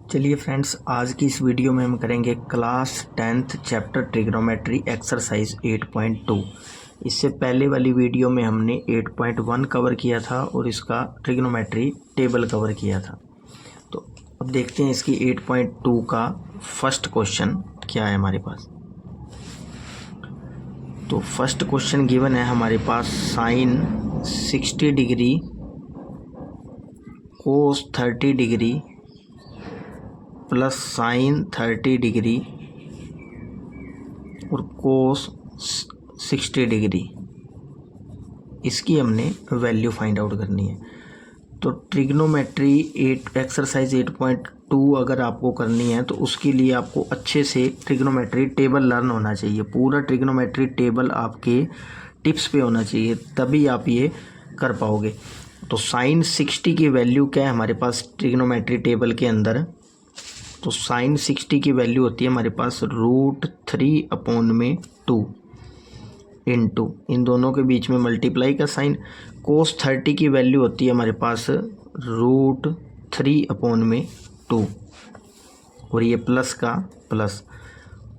चलिए फ्रेंड्स, आज की इस वीडियो में हम करेंगे class 10th chapter trigonometry exercise 8.2। इससे पहले वाली वीडियो में हमने 8.1 कवर किया था और इसका ट्रिग्नोमेट्री टेबल कवर किया था। तो अब देखते हैं इसकी 8.2 का फर्स्ट क्वेश्चन क्या है हमारे पास। तो फर्स्ट क्वेश्चन गिवन है हमारे पास sine 60 degree cos 30 degree plus sine 30 degree और कोस 60 डिग्री, इसकी हमने वैल्यू फाइंड आउट करनी है। तो ट्रिग्नोमेट्री एक्सरसाइज 8.2 अगर आपको करनी है तो उसके लिए आपको अच्छे से ट्रिग्नोमेट्री टेबल लर्न होना चाहिए। पूरा ट्रिग्नोमेट्री टेबल आपके टिप्स पे होना चाहिए, तभी आप ये कर पाओगे। तो साइन 60 की वैल्यू क्या है हमारे पास ट्रिग्नोमेट्री टेबल के अंदर? तो साइन 60 की वैल्यू होती है हमारे पास √3/2 इंटू इन दोनों के बीच में मल्टीप्लाई का साइन। कोस 30 की वैल्यू होती है हमारे पास √3/2 और ये प्लस का प्लस,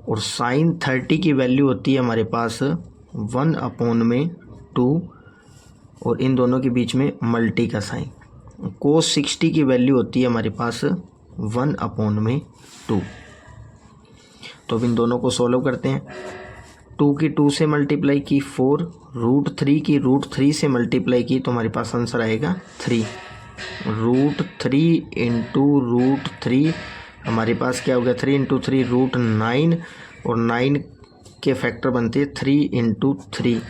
और साइन 30 की वैल्यू होती है हमारे पास 1/2 और इन दोनों के बीच में मल्टी का साइन। कोस 60 की वैल्यू होती है हमारे पास 1/2। तो अब इन दोनों को सॉल्व करते हैं। 2 की 2 से मल्टीप्लाई की 4, √3 की √3 से मल्टीप्लाई की तो हमारे पास आंसर आएगा 3। √3 इंटू √3 हमारे पास क्या हो गया? 3 इंटू 3 √9 और 9 के फैक्टर बनते हैं 3 इंटू 3,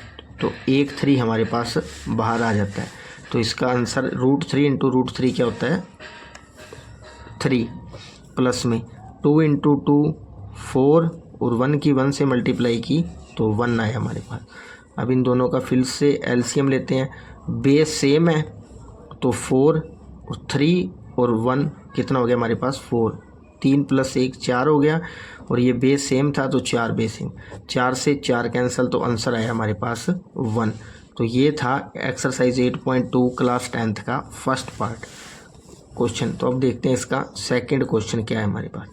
तो 1 3 हमारे पास बाहर आ जाता है। तो इसका आंसर √3 इंटू √3 क्या होता है? 3 प्लस में 2 इंटू 2 4 और 1 की 1 से मल्टीप्लाई की तो 1 आया हमारे पास। अब इन दोनों का फिर से एलसीएम लेते हैं। बेस सेम है तो 4 और 3 और 1 कितना हो गया हमारे पास? 4। 3 + 1 4 हो गया, और ये बेस सेम था तो 4 बेस सेम, 4 से 4 कैंसिल तो आंसर आया हमारे पास 1। तो ये था एक्सरसाइज 8.2 क्लास 10th का फर्स्ट पार्ट क्वेश्चन। तो अब देखते हैं इसका सेकंड क्वेश्चन क्या है हमारे पास।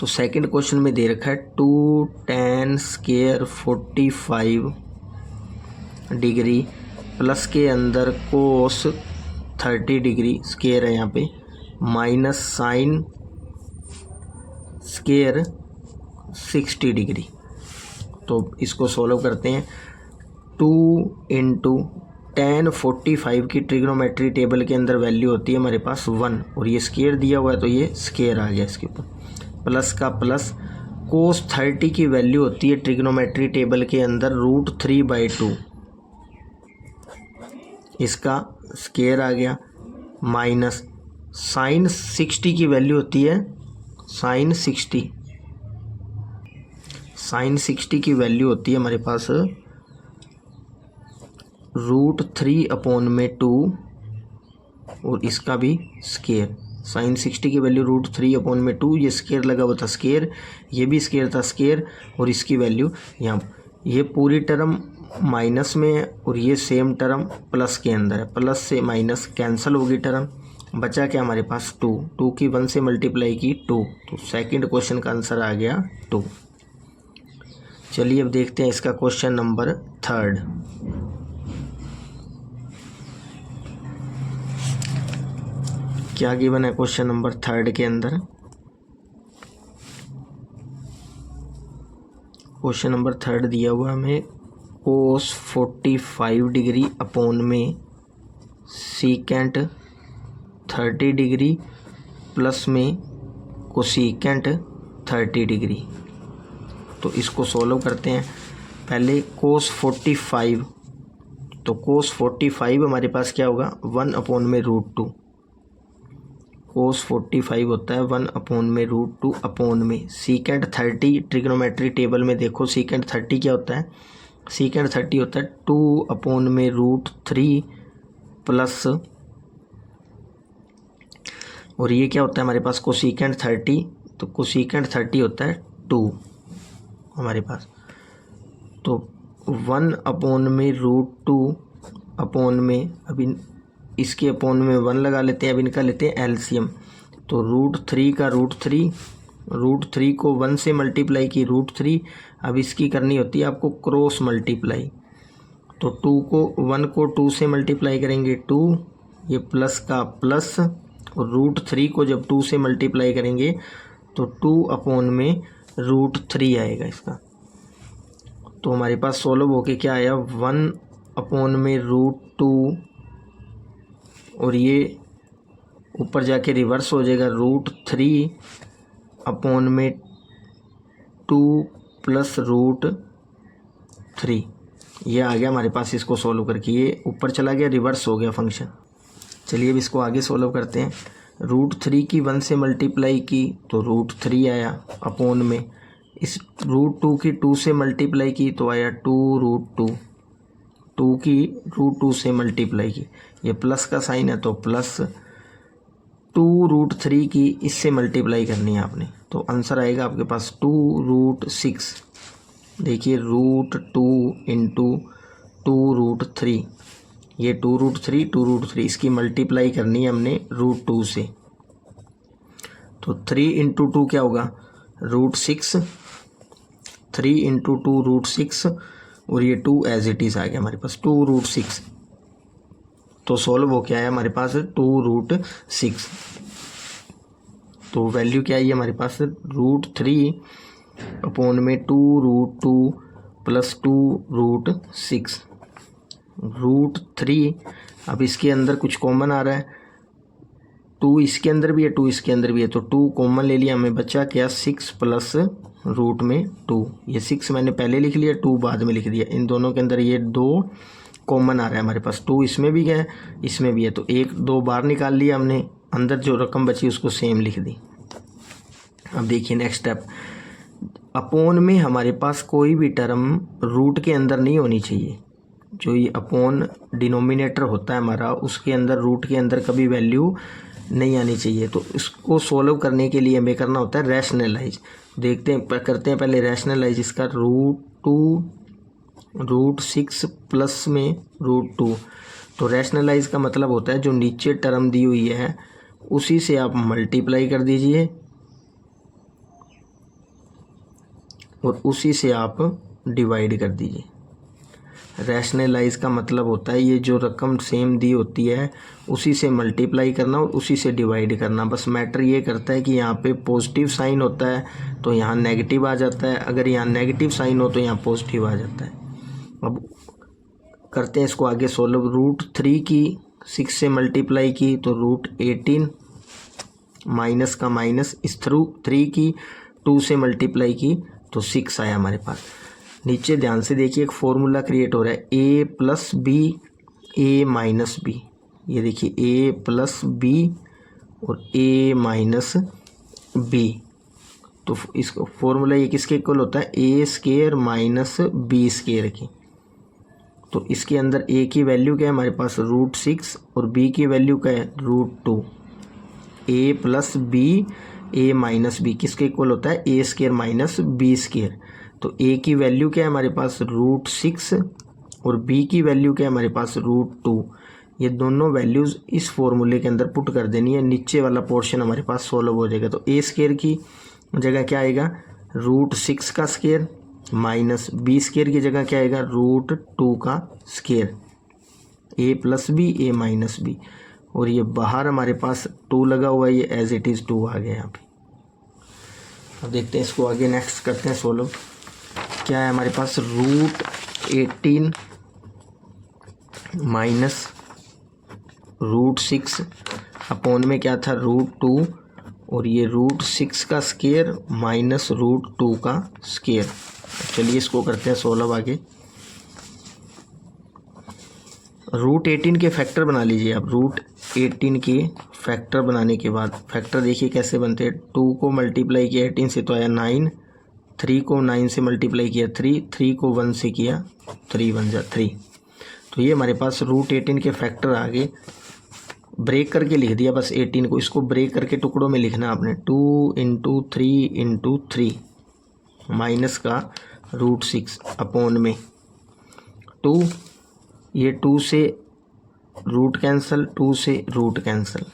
तो सेकंड क्वेश्चन में दे रखा है 2 tan स्क्वायर 45 डिग्री प्लस के अंदर कोस 30 डिग्री स्क्वायर है यहाँ पे, माइनस साइन स्क्वायर 60 डिग्री। तो इसको सॉल्व करते हैं। 2 इंटू tan 45 की ट्रिग्नोमेट्री टेबल के अंदर वैल्यू होती है हमारे पास 1, और ये स्क्वायर दिया हुआ है तो ये स्क्वायर आ गया इसके ऊपर, प्लस का प्लस। कोस 30 की वैल्यू होती है ट्रिग्नोमेट्री टेबल के अंदर √3/2, इसका स्क्वायर आ गया, माइनस साइन 60 की वैल्यू होती है साइन 60 की वैल्यू होती है हमारे पास √3/2 और इसका भी स्क्वायर। साइन 60 की वैल्यू √3/2, ये स्क्वायर लगा हुआ था स्क्वायर, ये भी स्क्वायर था स्क्वायर, और इसकी वैल्यू यहाँ, ये पूरी टर्म माइनस में है और ये सेम टर्म प्लस के अंदर है, प्लस से माइनस कैंसिल होगी टर्म, बचा क्या हमारे पास 2 की 1 से मल्टीप्लाई की 2, तो सेकंड क्वेश्चन का आंसर आ गया 2। चलिए अब देखते हैं इसका क्वेश्चन नंबर थर्ड। क्या गिवन है क्वेश्चन नंबर थर्ड के अंदर? क्वेश्चन नंबर थर्ड दिया हुआ हमें कोस 45 डिग्री अपॉन में सीकेंट 30 डिग्री प्लस में कोसीकेंट 30 डिग्री। तो इसको सॉल्व करते हैं। पहले कोस 45, तो कोस 45 हमारे पास क्या होगा? 1/√2। कोस 45 होता है 1/√2 अपॉन में सीकेंट 30। ट्रिग्नोमेट्री टेबल में देखो सीकेंट 30 क्या होता है? सीकेंट 30 होता है 2/√3 प्लस, और ये क्या होता है हमारे पास? कोसीकेंट 30, तो कोसीकेंट 30 होता है 2 हमारे पास। तो 1/√2 अपॉन में, अभी इसके अपॉन में 1 लगा लेते हैं। अब इनका लेते हैं एलसीएम। तो √3 का √3 को 1 से मल्टीप्लाई की √3। अब इसकी करनी होती है आपको क्रॉस मल्टीप्लाई। तो 2 को 1 को 2 से मल्टीप्लाई करेंगे 2, ये प्लस का प्लस, और √3 को जब 2 से मल्टीप्लाई करेंगे तो 2/√3 आएगा इसका। तो हमारे पास सोल्व होके क्या आया, 1/√2, और ये ऊपर जाके रिवर्स हो जाएगा √3/2 + √3। ये आ गया हमारे पास। इसको सोल्व करके ये ऊपर चला गया, रिवर्स हो गया फंक्शन। चलिए अब इसको आगे सोल्व करते हैं। √3 की 1 से मल्टीप्लाई की तो √3 आया अपॉन में, इस √2 की 2 से मल्टीप्लाई की तो आया 2√2, 2 की √2 से मल्टीप्लाई की, ये प्लस का साइन है तो प्लस 2√3 की इससे मल्टीप्लाई करनी है आपने, तो आंसर आएगा आपके पास 2√6। देखिए √2 × 2√3, ये 2√3 इसकी मल्टीप्लाई करनी है हमने √2 से, तो 3 × 2 क्या होगा √6, 3 × 2 √6, और ये 2 एज इट इज़ आ गया हमारे पास 2√6। तो सॉल्व हो क्या आया हमारे पास 2√6। तो वैल्यू क्या आई हमारे पास √3/2 2√2 + 2√6। √3, अब इसके अंदर कुछ कॉमन आ रहा है, 2 इसके अंदर भी है 2 इसके अंदर भी है, तो 2 कॉमन ले लिया, हमें बचा क्या 6 + √2। ये 6 मैंने पहले लिख लिया, 2 बाद में लिख दिया। इन दोनों के अंदर ये 2 कॉमन आ रहा है हमारे पास, 2 इसमें भी है इसमें भी है, तो 1 2 बाहर निकाल लिया हमने, अंदर जो रकम बची उसको सेम लिख दी। अब देखिए नेक्स्ट स्टेप, अपॉन में हमारे पास कोई भी टर्म रूट के अंदर नहीं होनी चाहिए। जो ये अपॉन डिनोमिनेटर होता है हमारा, उसके अंदर रूट के अंदर कभी वैल्यू नहीं आनी चाहिए। तो इसको सोल्व करने के लिए हमें करना होता है रैशनलाइज। देखते हैं करते हैं पहले रैशनलाइज इसका, √6 प्लस में √2। तो रैशनलाइज का मतलब होता है जो नीचे टर्म दी हुई है उसी से आप मल्टीप्लाई कर दीजिए और उसी से आप डिवाइड कर दीजिए। रैशनलाइज का मतलब होता है ये जो रकम सेम दी होती है उसी से मल्टीप्लाई करना और उसी से डिवाइड करना। बस मैटर ये करता है कि यहाँ पे पॉजिटिव साइन होता है तो यहाँ नेगेटिव आ जाता है, अगर यहाँ नेगेटिव साइन हो तो यहाँ पॉजिटिव आ जाता है। अब करते हैं इसको आगे सोल्व। √3 की 6 से मल्टीप्लाई की तो √18, माइनस का माइनस, इस 3 की 2 से मल्टीप्लाई की तो 6 आया हमारे पास। नीचे ध्यान से देखिए एक फॉर्मूला क्रिएट हो रहा है, a + b a - b। ये देखिए a + b और a - b, तो इसको फॉर्मूला ये किसके इक्वल होता है a² - b² की। तो इसके अंदर a की वैल्यू क्या है हमारे पास √6 और b की वैल्यू क्या है √2। a + b a - b किसके इक्वल होता है a² - b²। तो a की वैल्यू क्या है हमारे पास √6 और b की वैल्यू क्या है हमारे पास √2। ये दोनों वैल्यूज़ इस फॉर्मूले के अंदर पुट कर देनी है, नीचे वाला पोर्शन हमारे पास सॉल्व हो जाएगा। तो a² की जगह क्या आएगा √6 का स्क्वायर माइनस b² की जगह क्या आएगा √2 का square, a + b a - b, और ये बाहर हमारे पास 2 लगा हुआ है, ये एज इट इज़ 2 आ गया यहाँ पे। अब देखते हैं इसको आगे नेक्स्ट करते हैं सोल्व। क्या है हमारे पास √18 माइनस √6 अपॉन में क्या था √2 और ये √6 का स्क्वायर माइनस √2 का स्क्वायर। चलिए इसको करते हैं सोल्व आगे। √18 के फैक्टर बना लीजिए आप। √18 के फैक्टर बनाने के बाद फैक्टर देखिए कैसे बनते हैं। 2 को मल्टीप्लाई किया 18 से तो आया 9, 3 को 9 से मल्टीप्लाई किया 3, 3 को 1 से किया 3 1 जा 3। तो ये हमारे पास √18 के फैक्टर आगे ब्रेक करके लिख दिया बस 18 को। इसको ब्रेक करके टुकड़ों में लिखना आपने, 2 × 3 × 3 माइनस का √6 अपॉन में 2, ये 2 से रूट कैंसिल, 2 से रूट कैंसिल,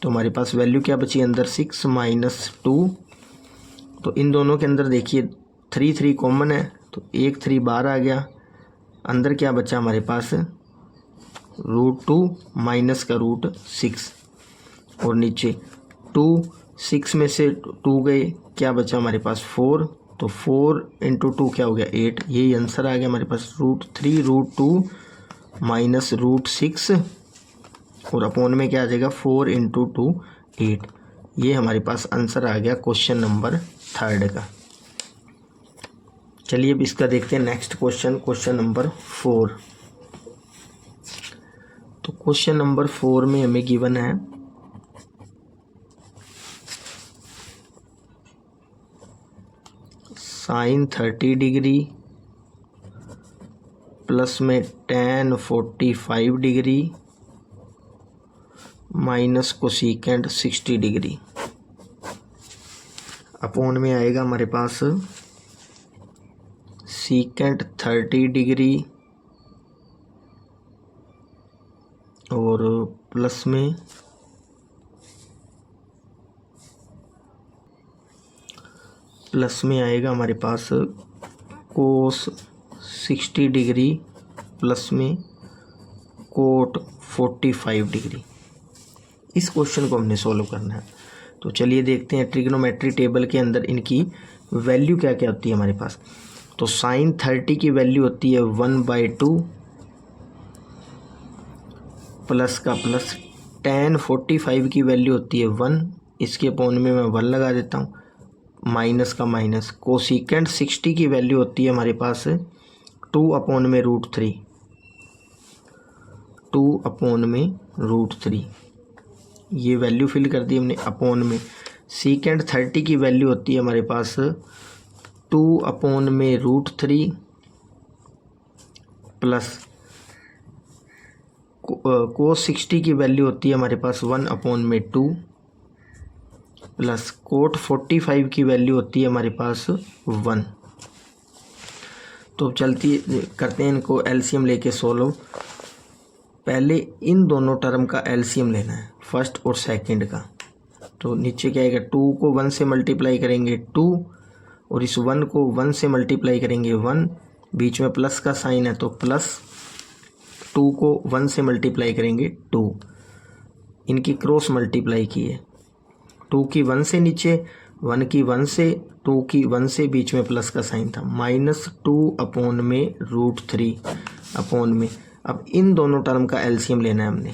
तो हमारे पास वैल्यू क्या बची अंदर 6 माइनस 2। तो इन दोनों के अंदर देखिए 3 कॉमन है तो 1 3 बाहर आ गया। अंदर क्या बचा हमारे पास √2 माइनस का √6 और नीचे 2 6 में से 2 गए, क्या बचा हमारे पास 4। तो 4 इंटू 2 क्या हो गया 8। यही आंसर आ गया हमारे पास √3 √2 माइनस √6 और अपोन में क्या आ जाएगा 4 इंटू 2 8। ये हमारे पास आंसर आ गया क्वेश्चन नंबर 3 का। चलिए अब इसका देखते हैं नेक्स्ट क्वेश्चन, क्वेश्चन नंबर 4। तो क्वेश्चन नंबर 4 में हमें गिवन है साइन 30 डिग्री प्लस में tan 45 degree minus cosecant 60 degree upon में आएगा हमारे पास सीकेंट 30 डिग्री और प्लस में आएगा हमारे पास कोस 60 डिग्री प्लस में कोट 45 डिग्री। इस क्वेश्चन को हमने सॉल्व करना है। तो चलिए देखते हैं ट्रिग्नोमेट्री टेबल के अंदर इनकी वैल्यू क्या क्या होती है हमारे पास। तो साइन 30 की वैल्यू होती है 1/2 प्लस का प्लस, tan 45 की वैल्यू होती है 1, इसके अपोन में मैं 1 लगा देता हूँ, माइनस का माइनस। कोसिकेंट 60 की वैल्यू होती है हमारे पास 2/√3, 2/√3। ये वैल्यू फिल कर दी हमने अपोन में। सीकेंट 30 की वैल्यू होती है हमारे पास 2/√3 प्लस कोस 60 की वैल्यू होती है हमारे पास 1/2 प्लस कोट 45 की वैल्यू होती है हमारे पास 1। तो चलती करते हैं इनको एलसीएम लेके सोल्व। पहले इन दोनों टर्म का एलसीएम लेना है, फर्स्ट और सेकंड का। तो नीचे क्या आएगा 2 को 1 से मल्टीप्लाई करेंगे 2 और इस 1 को 1 से मल्टीप्लाई करेंगे 1, बीच में प्लस का साइन है तो प्लस, 2 को 1 से मल्टीप्लाई करेंगे 2, इनकी क्रॉस मल्टीप्लाई की है। 2 की 1 से नीचे, 1 की 1 से, 2 की 1 से, बीच में प्लस का साइन था, -2/√3 अपोन में। अब इन दोनों टर्म का एलसीएम लेना है हमने।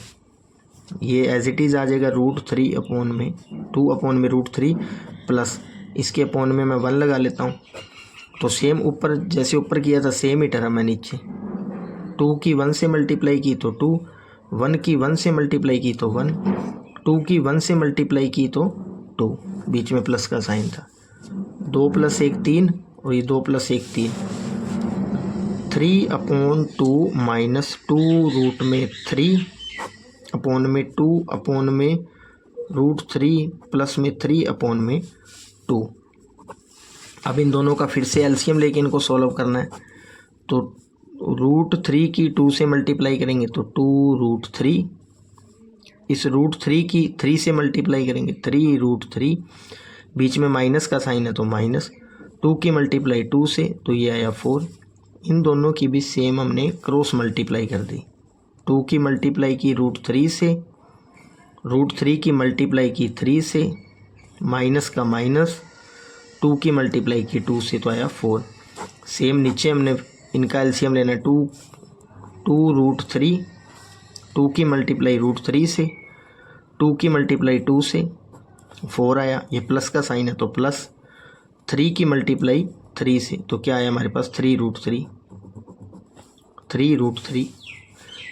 ये एज इट इज़ आ जाएगा √3 अपोन में 2/√3 प्लस इसके अपोन में मैं 1 लगा लेता हूँ। तो सेम ऊपर जैसे ऊपर किया था सेम ही टर्म है नीचे। 2 की 1 से मल्टीप्लाई की तो 2, 1 की 1 से मल्टीप्लाई की तो 1, 2 की 1 से मल्टीप्लाई की तो 2, बीच में प्लस का साइन था। 2 + 1 3 और ये 2 + 1 3, 3/2 माइनस 2√3 अपोन में 2/√3 प्लस में 3/2। अब इन दोनों का फिर से एलसीएम लेके इनको सॉल्व करना है। तो √3 की 2 से मल्टीप्लाई करेंगे तो 2√3, इस √3 की 3 से मल्टीप्लाई करेंगे 3√3, बीच में माइनस का साइन है तो माइनस, 2 की मल्टीप्लाई 2 से तो ये आया 4। इन दोनों की भी सेम हमने क्रॉस मल्टीप्लाई कर दी। 2 की मल्टीप्लाई की √3 से, √3 की मल्टीप्लाई की 3 से, माइनस का माइनस, 2 की मल्टीप्लाई की 2 से तो आया 4। सेम नीचे हमने इनका एलसीएम लेना है। 2√3, 2 की मल्टीप्लाई √3 से, 2 की मल्टीप्लाई 2 से 4 आया, ये प्लस का साइन है तो प्लस, 3 की मल्टीप्लाई 3 से तो क्या आया हमारे पास 3√3।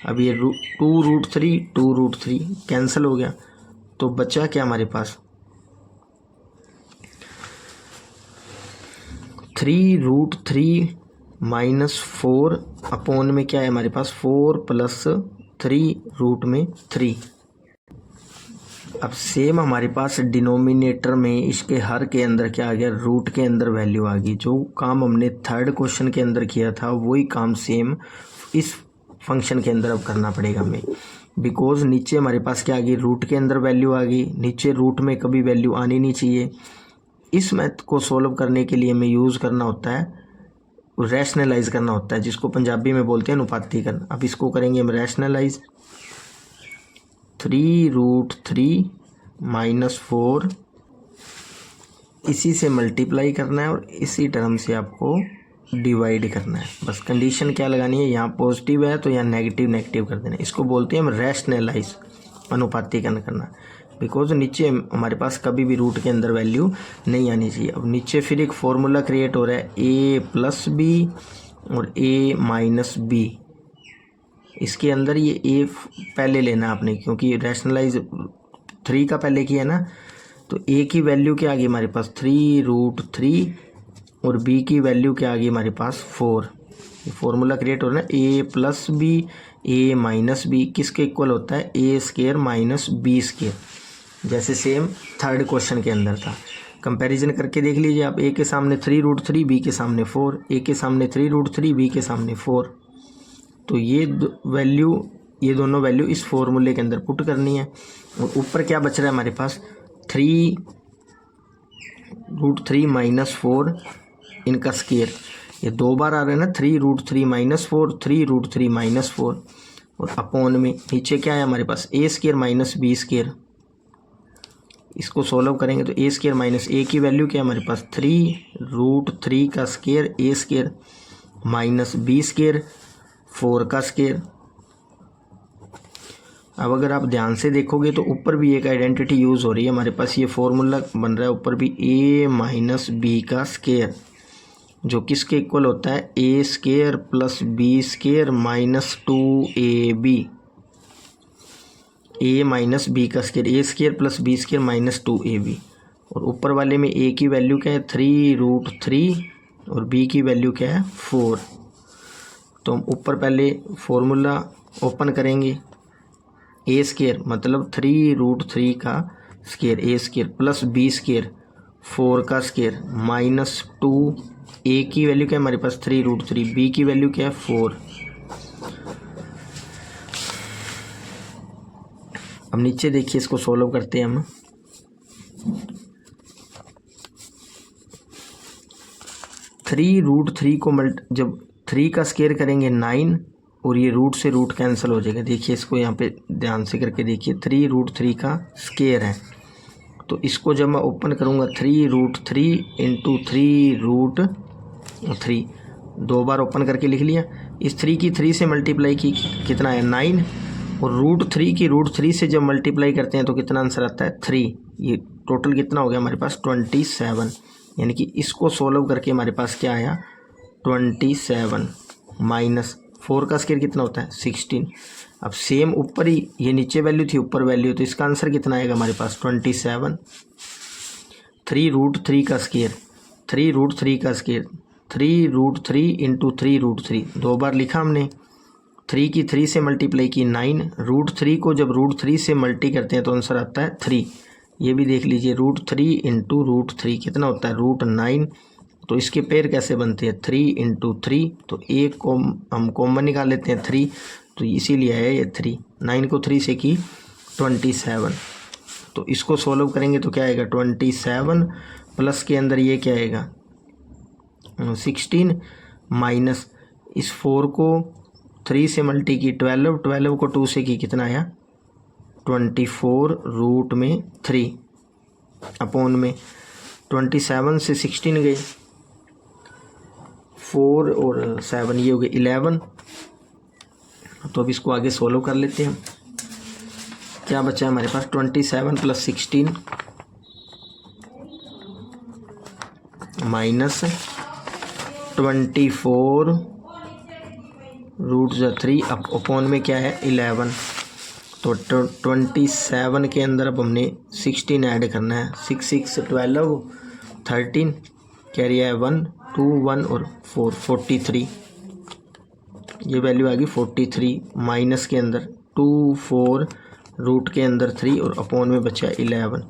अब ये 2√3 कैंसिल हो गया तो बचा क्या हमारे पास 3√3 माइनस 4 अपोन में क्या है हमारे पास 4 + 3√3। अब सेम हमारे पास डिनोमिनेटर में इसके हर के अंदर क्या आ गया, रूट के अंदर वैल्यू आ गई। जो काम हमने थर्ड क्वेश्चन के अंदर किया था वही काम सेम इस फंक्शन के अंदर अब करना पड़ेगा हमें। बिकॉज नीचे हमारे पास क्या आ गई, रूट के अंदर वैल्यू आ गई, नीचे रूट में कभी वैल्यू आनी नहीं चाहिए। इस मैथ को सॉल्व करने के लिए हमें यूज़ करना होता है, रैशनलाइज करना होता है, जिसको पंजाबी में बोलते हैं अनुपातीकरण। अब इसको करेंगे हम रैशनलाइज। 3√3 - 4 इसी से मल्टीप्लाई करना है और इसी टर्म से आपको डिवाइड करना है। बस कंडीशन क्या लगानी है, यहाँ पॉजिटिव है तो यहाँ नेगेटिव नेगेटिव कर देना है। इसको बोलते हैं हम रैशनलाइज, अनुपातीकरण करना। बिकॉज नीचे हमारे पास कभी भी रूट के अंदर वैल्यू नहीं आनी चाहिए। अब नीचे फिर एक फॉर्मूला क्रिएट हो रहा है a+b और a-b। इसके अंदर ये a पहले लेना आपने, क्योंकि रैशनलाइज 3 का पहले किया ना, तो a की वैल्यू क्या आ गई हमारे पास 3√3 और b की वैल्यू क्या आ गई हमारे पास 4। ये फॉर्मूला क्रिएट हो रहा है a+b a-b किसके इक्वल होता है, a² - b²। जैसे सेम थर्ड क्वेश्चन के अंदर था। कंपैरिजन करके देख लीजिए आप, a के सामने 3√3 b के सामने 4, a के सामने 3√3 b के सामने 4। तो ये दोनों वैल्यू इस फॉर्मूले के अंदर पुट करनी है। और ऊपर क्या बच रहा है हमारे पास 3√3 - 4 इनका स्केयर, ये 2 बार आ रहा है ना, 3√3 - 4 3√3 - 4 और अपॉन में नीचे क्या है हमारे पास a² - b²। इसको सॉल्व करेंगे तो a² - a की वैल्यू क्या है हमारे पास 3√3 का स्केयर a² - b² 4 का स्केयर। अब अगर आप ध्यान से देखोगे तो ऊपर भी एक आइडेंटिटी यूज़ हो रही है हमारे पास, ये फॉर्मूला बन रहा है ऊपर भी a - b का स्केयर, जो किसके इक्वल होता है a² + b² - 2ab। a - b का स्केयर a² + b² - 2ab। और ऊपर वाले में a की वैल्यू क्या है 3√3 और b की वैल्यू क्या है 4। तो हम ऊपर पहले फॉर्मूला ओपन करेंगे, a² मतलब 3√3 का स्केयर a² + b² 4 का स्केयर -2, a की वैल्यू क्या है हमारे पास 3√3, b की वैल्यू क्या है 4। अब नीचे देखिए, इसको सॉल्व करते हैं हम। (3√3 को जब 3 का स्केयर करेंगे 9 और ये रूट से रूट कैंसिल हो जाएगा। देखिए इसको यहाँ पे ध्यान से करके देखिए, 3√3 का स्केयर है, तो इसको जब मैं ओपन करूँगा 3√3 × 3√3 2 बार ओपन करके लिख लिया। इस 3 की 3 से मल्टीप्लाई की कितना है 9, और √3 की √3 से जब मल्टीप्लाई करते हैं तो कितना आंसर आता है 3। ये टोटल कितना हो गया हमारे पास 27। यानी कि इसको सोल्व करके हमारे पास क्या आया 27 - 4 का स्केयर कितना होता है 16। अब सेम ऊपर ही ये नीचे वैल्यू थी, ऊपर वैल्यू, तो इसका आंसर कितना आएगा हमारे पास 27। 3√3 का स्केयर 3√3 का स्केयर 3√3 × 3√3 2 बार लिखा हमने। 3 की 3 से मल्टीप्लाई की 9, √3 को जब √3 से मल्टी करते हैं तो आंसर आता है 3। ये भी देख लीजिए, √3 × √3 कितना होता है √9। तो इसके पेयर कैसे बनते हैं 3 × 3, तो एक को हम कॉमन निकाल लेते हैं 3, तो इसीलिए है ये 3। 9 को 3 से की 27, तो इसको सॉल्व करेंगे तो क्या आएगा 27 प्लस के अंदर ये क्या आएगा 16 माइनस इस 4 को 3 से मल्टी की 12, 12 को 2 से की कितना आया 24√3 अपॉन में 27 से 16 गए 4 और 7 ये हो गए 11। तो अब इसको आगे सोल्व कर लेते हैं। क्या बचा है हमारे पास 27 + 16 माइनस 24√3 अपॉन में क्या है 11। तो 27 के अंदर अब हमने 16 ऐड करना है। 6 6 12 13 कैरी है 1 2 1 और 4 43। ये वैल्यू आ गई 43 माइनस के अंदर 2 4 रूट के अंदर 3 और अपॉन में बचा 11।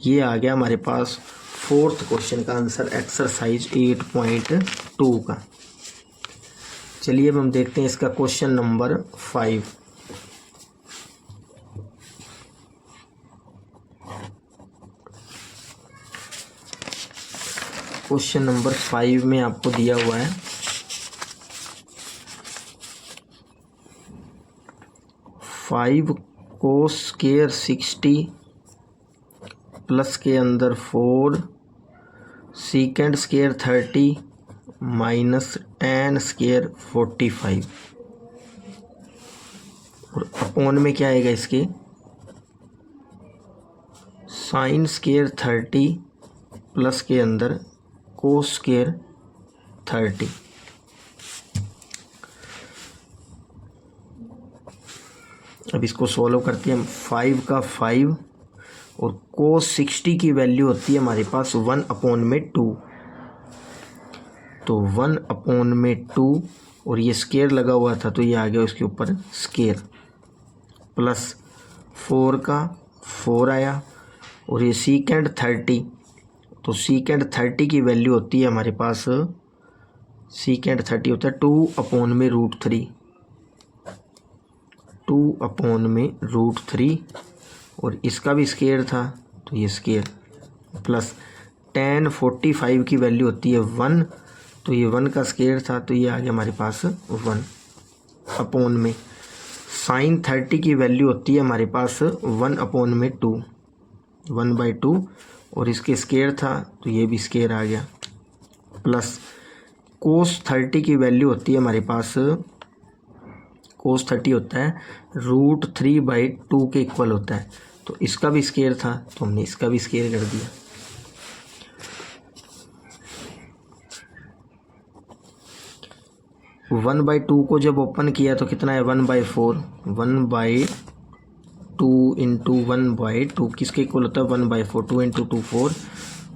ये आ गया हमारे पास फोर्थ क्वेश्चन का आंसर एक्सरसाइज 8.2 का। चलिए अब हम देखते हैं इसका क्वेश्चन नंबर 5। क्वेश्चन नंबर 5 में आपको दिया हुआ है 5 cos स्क्वायर 60 प्लस के अंदर 4 second square 30 minus tan square 45 और अपोन में क्या आएगा इसके साइन स्क्वायर 30 प्लस के अंदर कोस स्क्वायर 30। अब इसको सॉल्व करते हैं हम। 5 का 5 और कोस 60 की वैल्यू होती है हमारे पास 1/2, तो 1/2 और ये स्क्वायर लगा हुआ था तो ये आ गया उसके ऊपर स्क्वायर, प्लस 4 का 4 आया और ये सीकेंड 30, तो सीकेंड 30 की वैल्यू होती है हमारे पास, सीकेंड 30 होता है 2/√3, 2/√3 और इसका भी स्क्वायर था तो ये स्क्वायर, प्लस tan 45 की वैल्यू होती है 1, तो ये 1 का स्क्वायर था तो ये आ गया हमारे पास 1 अपोन में। साइन 30 की वैल्यू होती है हमारे पास 1/2, 1/2 और इसके स्क्वायर था तो ये भी स्क्वायर आ गया, प्लस कोस 30 की वैल्यू होती है हमारे पास, कोस 30 होता है √3/2 के इक्वल होता है, तो इसका भी स्क्वायर था तो हमने इसका भी स्क्वायर कर दिया। वन बाई टू को जब ओपन किया तो कितना है 1/4, 1/2 इंटू 1/2 किसके इक्वल होता है 1/4, 2 इंटू 2 4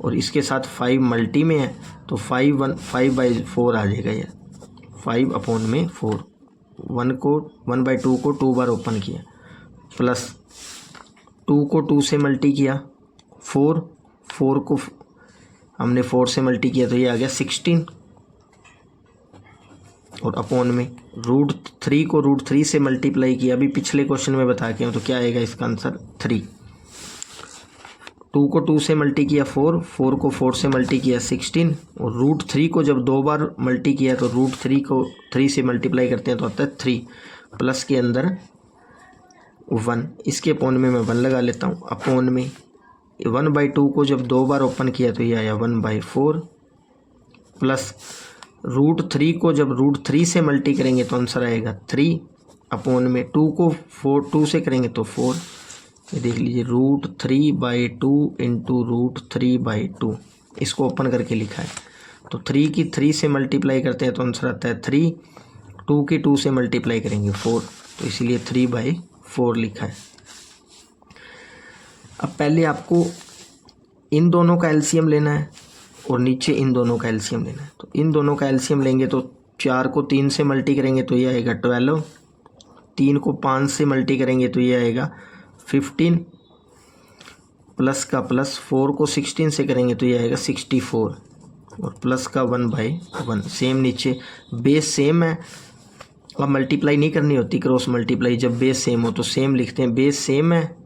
और इसके साथ 5 मल्टी में है तो 5/4 आ जाएगा ये, 5/4, 1/2 को 2 बार ओपन किया, प्लस 2 को 2 से मल्टी किया, 4 को हमने 4 से मल्टी किया तो ये आ गया 16 और अपोन में √3 को √3 से मल्टीप्लाई किया, अभी पिछले क्वेश्चन में बता के हूँ तो क्या आएगा इसका आंसर 3। 2 को 2 से मल्टी किया 4 को 4 से मल्टी किया 16 और √3 को जब 2 बार मल्टी किया तो √3 को 3 से मल्टीप्लाई करते हैं तो आता है 3, प्लस के अंदर 1, इसके अपोन में मैं 1 लगा लेता हूँ। अपोन में 1/2 को जब 2 बार ओपन किया तो ये आया 1/4, प्लस √3 को जब √3 से मल्टी करेंगे तो आंसर आएगा 3, अपोन में 2 को 2 से करेंगे तो 4, ये देख लीजिए √3/2 इंटू √3/2, इसको ओपन करके लिखा है तो 3 की 3 से मल्टीप्लाई करते हैं तो आंसर आता है 3, 2 की 2 से मल्टीप्लाई करेंगे 4, तो इसीलिए 3/4 लिखा है। अब पहले आपको इन दोनों का एलसीएम लेना है और नीचे इन दोनों का एलसीएम लेना है, तो इन दोनों का एलसीएम लेंगे तो 4 को 3 से मल्टी करेंगे तो ये आएगा 12, 3 को 5 से मल्टी करेंगे तो ये आएगा 15, प्लस का प्लस 4 को 16 से करेंगे तो ये आएगा 64 और प्लस का 1/1, सेम नीचे बेस सेम है, अब मल्टीप्लाई नहीं करनी होती क्रॉस मल्टीप्लाई, जब बेस सेम हो तो सेम लिखते हैं, बेस सेम है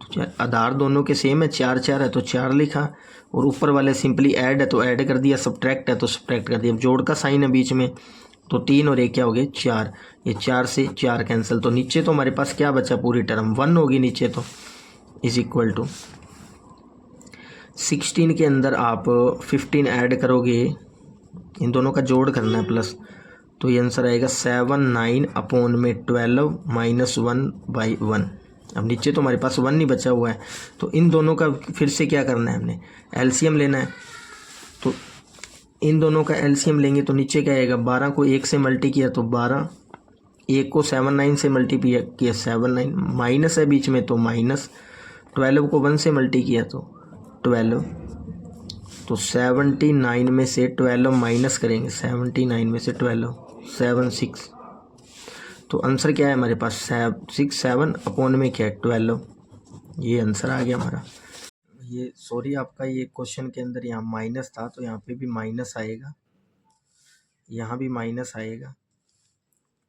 तो आधार दोनों के सेम है, 4 4 है तो 4 लिखा और ऊपर वाले सिंपली ऐड है तो ऐड कर दिया, सब्ट्रैक्ट है तो सब्ट्रैक्ट कर दिया, जोड़ का साइन है बीच में तो 3 और 1 क्या हो गए 4, ये 4 से 4 कैंसिल, तो नीचे तो हमारे पास क्या बचा पूरी टर्म 1 होगी नीचे, तो इज इक्वल टू 16 के अंदर आप 15 ऐड करोगे, इन दोनों का जोड़ करना है प्लस, तो ये आंसर आएगा 7 9 अपोन में 12 माइनस 1/1। अब नीचे तो हमारे पास 1 नहीं बचा हुआ है तो इन दोनों का फिर से क्या करना है, हमने एलसीएम लेना है, तो इन दोनों का एलसीएम लेंगे तो नीचे क्या आएगा 12 को 1 से मल्टी किया तो 12, 1 को 7 9 से मल्टी किया 7 9, माइनस है बीच में तो माइनस, 12 को 1 से मल्टी किया तो 12, तो 79 में से 12 माइनस करेंगे, 79 में से 12 7 6, तो आंसर क्या है हमारे पास 6 7 अपोन में क्या है 12, ये आंसर आ गया हमारा। ये सॉरी आपका ये क्वेश्चन के अंदर यहाँ माइनस था तो यहाँ पे भी माइनस आएगा, यहाँ भी माइनस आएगा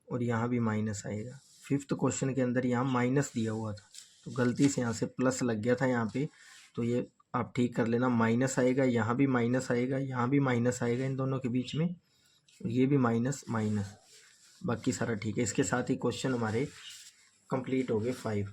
और यहाँ भी माइनस आएगा। 5th क्वेश्चन के अंदर यहाँ माइनस दिया हुआ था तो गलती से यहाँ से प्लस लग गया था यहाँ पे, तो ये आप ठीक कर लेना। माइनस आएगा, यहाँ भी माइनस आएगा, यहाँ भी माइनस आएगा, इन दोनों के बीच में ये भी माइनस माइनस, बाकी सारा ठीक है। इसके साथ ही क्वेश्चन हमारे कंप्लीट हो गए 5।